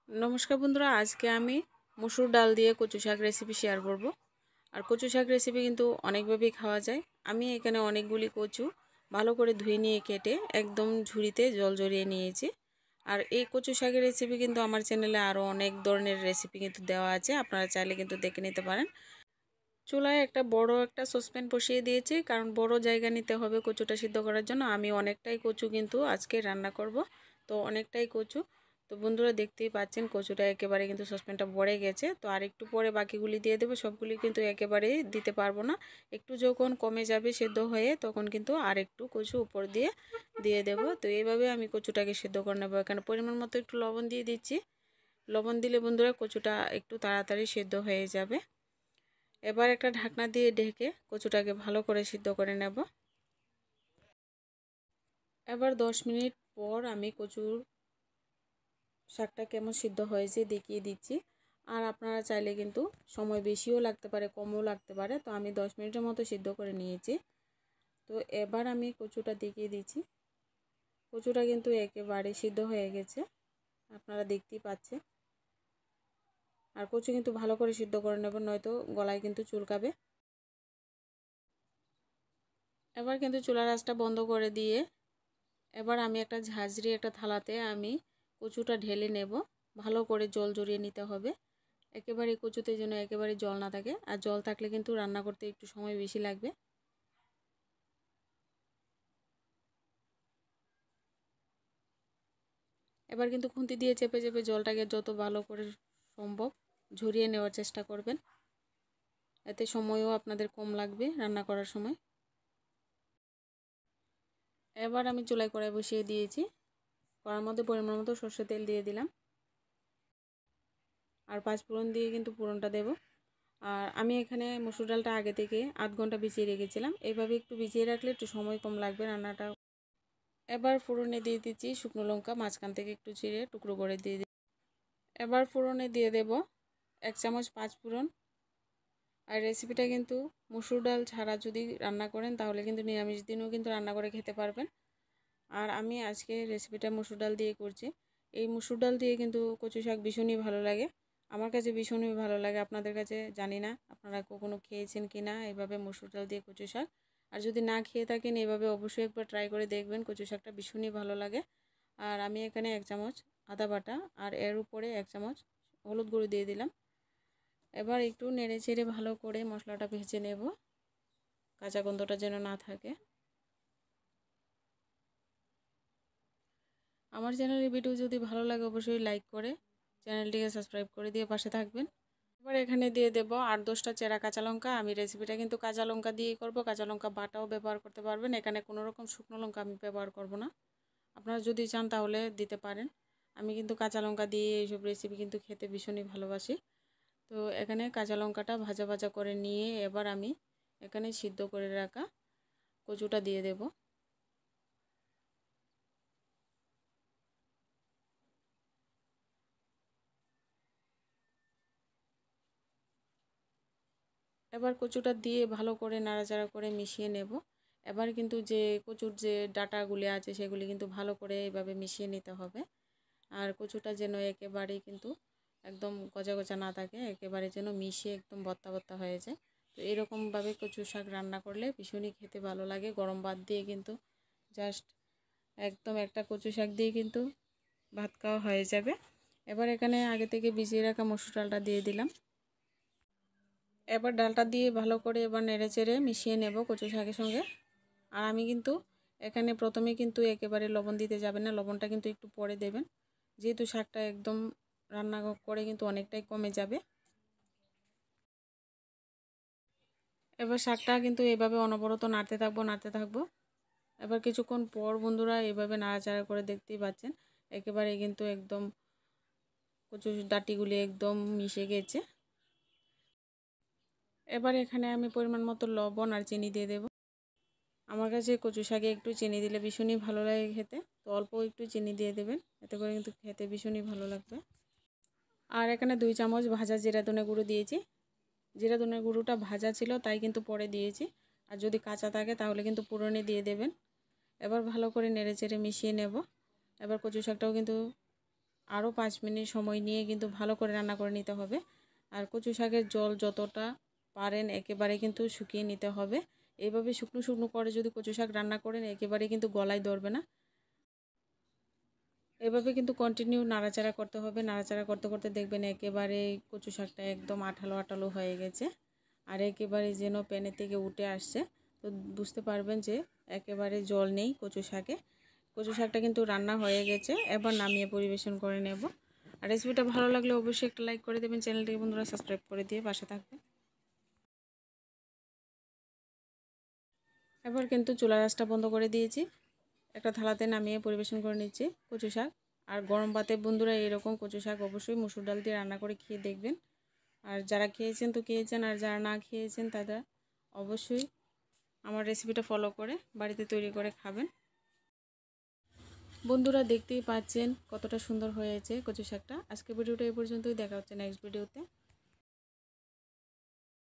नमस्कार बंधुरा आज के आमी मसुर डाल दिए कचु शाक रेसिपि शेयर करब। और कचु शाक रेसिपि किन्तु अनेक भावे खावा जाए। आमी एखाने अनेकगुली कचु भालो करे धुए निये केटे एकदम झुड़ीते जल जड़िए नियेछि। और ये कचु शाकेर रेसिपि किन्तु आमार चैनेले आरो अनेक धरनेर रेसिपि किन्तु देওয়া আছে, आपनारा चाइले किन्तु देखे निते पारेन। चूलाय एक बड़ो एक ससपैन बसिए दिएछि, कारण बड़ो जायगा निते होबे कचुटा सिद्ध करार जोन्नो। आमी अनेकटाई कचु किन्तु आजके रान्ना करब, तो अनेकटाई कचु। तो बंधुरा देखतेई पाচ্ছেন কচুটা একেবারে কিন্তু সসপ্যানটা ভরে গেছে। তো আর একটু পরে বাকিগুলি দিয়ে দেব, সবগুলি কিন্তু একেবারে দিতে পারবো না। একটু যখন কমে যাবে সেদ্ধ হয়ে তখন কিন্তু আর একটু কচু উপর দিয়ে দেব। তো এইভাবে আমি কচুটাকে সেদ্ধ করে নেব। এখানে পরিমাণ মতো একটু লবণ দিয়ে দিচ্ছি। লবণ দিলে বন্ধুরা কচুটা একটু তাড়াতাড়ি সেদ্ধ হয়ে যাবে। এবার একটা ঢাকনা দিয়ে ঢেকে কচুটাকে ভালো করে সিদ্ধ করে নেব। এবার 10 মিনিট পর আমি কচুর শাকটা কেমন সিদ্ধ হয়েছে দেখিয়ে দিচ্ছি। আর আপনারা চাইলে কিন্তু সময় বেশিও লাগতে পারে, কমও লাগতে পারে। তো আমি 10 মিনিটের মতো সিদ্ধ করে নিয়েছি। তো এবার আমি কচুটা দেখিয়ে দিচ্ছি। কচুটা কিন্তু একেবারে সিদ্ধ হয়ে গেছে, আপনারা দেখতেই পাচ্ছেন। আর কচু কিন্তু ভালো করে সিদ্ধ করে নেবেন, নয়তো গলায় কিন্তু চুলকাবে। এবার কিন্তু চুলার আঁচটা বন্ধ করে দিয়ে এবার আমি একটা ঝাঁঝরি একটা থালাতে আমি কচুটা ঢেলে নেব। ভালো করে জল জড়িয়ে নিতে হবে, একেবারে কচুতে যেন একেবারে জল না থাকে। আর জল থাকলে কিন্তু রান্না করতে একটু সময় বেশি লাগবে। এবার কিন্তু খুন্তি দিয়ে চেপে চেপে জলটাকে যত ভালো করে সম্ভব ঝরিয়ে নেওয়ার চেষ্টা করবেন, এতে সময়ও আপনাদের কম লাগবে রান্না করার সময়। এবার আমি চুলায় কড়াই বসিয়ে দিয়েছি। কড়ার মধ্যে পরিমাণ মতো সরষের তেল দিয়ে দিলাম। আর 5 ফোড়ন দিয়ে কিন্তু ফোড়নটা দেব। আর আমি এখানে মসুর ডালটা আগে থেকে আধ ঘন্টা ভিজিয়ে রেখেছিলাম। এইভাবে একটু ভিজিয়ে রাখলে একটু সময় কম লাগবে রান্নাটা। এবার ফোড়নে দিয়ে দিচ্ছি শুকনো লঙ্কা, মাঝখান থেকে একটু চিড়ে টুকরো করে দিয়ে দিই। এবার ফোড়নে দিয়ে দেব 1 চামচ 5 ফোড়ন। আর রেসিপিটা কিন্তু মসুর ডাল ছাড়া যদি রান্না করেন তাহলে কিন্তু নিরামিষ দিনেও কিন্তু রান্না করে খেতে পারবেন। আর আমি আজকে রেসিপিটা মসুর ডাল দিয়ে করছি। এই মসুর ডাল দিয়ে কিন্তু কচু শাক ভীষণই ভালো লাগে, আমার কাছে ভীষণই ভালো লাগে। আপনাদের কাছে জানি না আপনারা কখনো খেয়েছেন কি না এইভাবে মসুর ডাল দিয়ে কচু শাক। আর যদি না খেয়ে থাকেন এইভাবে অবশ্যই একবার ট্রাই করে দেখবেন, কচু শাকটা ভীষণই ভালো লাগে। আর আমি এখানে 1 চামচ আদা বাটা আর এর উপরে 1 চামচ হলুদ গুঁড়ো দিয়ে দিলাম। এবার একটু নেড়ে চেড়ে ভালো করে মশলাটা ভেজে নেব, কাঁচা গন্ধটা যেন না থাকে। আমার চ্যানেলের ভিডিও যদি ভালো লাগে অবশ্যই লাইক করে চ্যানেলটিকে সাবস্ক্রাইব করে দিয়ে পাশে থাকবেন। এবার এখানে দিয়ে দেব 8-10টা চেরা কাঁচা লঙ্কা। আমি রেসিপিটা কিন্তু কাঁচা লঙ্কা দিয়েই করব, কাঁচা লঙ্কা বাটাও ব্যবহার করতে পারবেন। এখানে কোনো রকম শুকনো লঙ্কা আমি ব্যবহার করব না, আপনারা যদি চান তাহলে দিতে পারেন। আমি কিন্তু কাঁচা লঙ্কা দিয়ে এইসব রেসিপি কিন্তু খেতে ভীষণই ভালোবাসি। তো এখানে কাঁচা লঙ্কাটা ভাজা ভাজা করে নিয়ে এবার আমি এখানে সিদ্ধ করে রাখা কচুটা দিয়ে দেব। এবার কচুটা দিয়ে ভালো করে নাড়াচাড়া করে মিশিয়ে নেব। এবার কিন্তু যে কচুর যে ডাঁটাগুলি আছে সেগুলি কিন্তু ভালো করে এইভাবে মিশিয়ে নিতে হবে। আর কচুটা যেন একেবারেই কিন্তু একদম গজা গজা না থাকে, একেবারে যেন মিশিয়ে একদম ভর্তা ভর্তা হয়ে যায়। তো এরকমভাবে কচু শাক রান্না করলে ভীষণই খেতে ভালো লাগে। গরম ভাত দিয়ে কিন্তু জাস্ট একদম একটা কচু শাক দিয়ে কিন্তু ভাত খাওয়া হয়ে যাবে। এবার এখানে আগে থেকে ভিজিয়ে রাখা মসুর ডালটা দিয়ে দিলাম। এবার ডালটা দিয়ে ভালো করে এবার নেড়ে চেড়ে মিশিয়ে নেব কচু শাকের সঙ্গে। আর আমি কিন্তু এখানে প্রথমে কিন্তু একেবারে লবণ দিতে যাবেন না, লবণটা কিন্তু একটু পরে দেবেন, যেহেতু শাকটা একদম রান্না করে কিন্তু অনেকটাই কমে যাবে। এবার শাকটা কিন্তু এভাবে অনবরত নাড়তে থাকবো। এবার কিছুক্ষণ পর বন্ধুরা এভাবে নাড়াচাড়া করে দেখতেই পাচ্ছেন একেবারে কিন্তু একদম কচু ডাঁটিগুলি একদম মিশে গেছে। এবার এখানে আমি পরিমাণ মতো লবণ আর চিনি দিয়ে দেব। আমার কাছে কচু শাকে একটু চিনি দিলে ভীষণই ভালো লাগে খেতে, তো অল্প একটু চিনি দিয়ে দেবেন, এতে করে কিন্তু খেতে ভীষণই ভালো লাগবে। আর এখানে 2 চামচ ভাজা জিরা ধনে গুঁড়ো দিয়েছি। জিরা ধনের গুঁড়োটা ভাজা ছিল তাই কিন্তু পরে দিয়েছি, আর যদি কাঁচা থাকে তাহলে কিন্তু পুরনে দিয়ে দেবেন। এবার ভালো করে নেড়ে চেড়ে মিশিয়ে নেব। এবার কচু শাকটাও কিন্তু আরও 5 মিনিট সময় নিয়ে কিন্তু ভালো করে রান্না করে নিতে হবে। আর কচু শাকের জল যতটা পারেন একেবারে কিন্তু শুকিয়ে নিতে হবে। এইভাবে শুকনো শুকনো করে যদি কচু শাক রান্না করেন একেবারে কিন্তু গলায় ধরবে না। এভাবে কিন্তু কন্টিনিউ নাড়াচাড়া করতে হবে। নাড়াচাড়া করতে করতে দেখবেন একেবারে কচু শাকটা একদম আঠালো আঠালো হয়ে গেছে আর একেবারে যেন প্যানের থেকে উঠে আসছে। তো বুঝতে পারবেন যে একেবারে জল নেই কচু শাকে। কচু শাকটা কিন্তু রান্না হয়ে গেছে। এবার নামিয়ে পরিবেশন করে নেব। আর রেসিপিটা ভালো লাগলে অবশ্যই একটা লাইক করে দেবেন। চ্যানেলটিকে বন্ধুরা সাবস্ক্রাইব করে দিয়ে পাশে থাকবেন। এবার কিন্তু চুলা আঁচটা বন্ধ করে দিয়েছি। একটা থালাতে নামিয়ে পরিবেশন করে নিচ্ছি কচু শাক। আর গরম ভাতে বন্ধুরা এরকম কচু শাক অবশ্যই মসুর ডাল দিয়ে রান্না করে খেয়ে দেখবেন। আর যারা খেয়েছেন তো খেয়েছেন, আর যারা না খেয়েছেন তারা অবশ্যই আমার রেসিপিটা ফলো করে বাড়িতে তৈরি করে খাবেন। বন্ধুরা দেখতেই পাচ্ছেন কতটা সুন্দর হয়েছে কচু শাকটা। আজকে ভিডিওটা এই পর্যন্তই, দেখা হচ্ছে নেক্সট ভিডিওতে।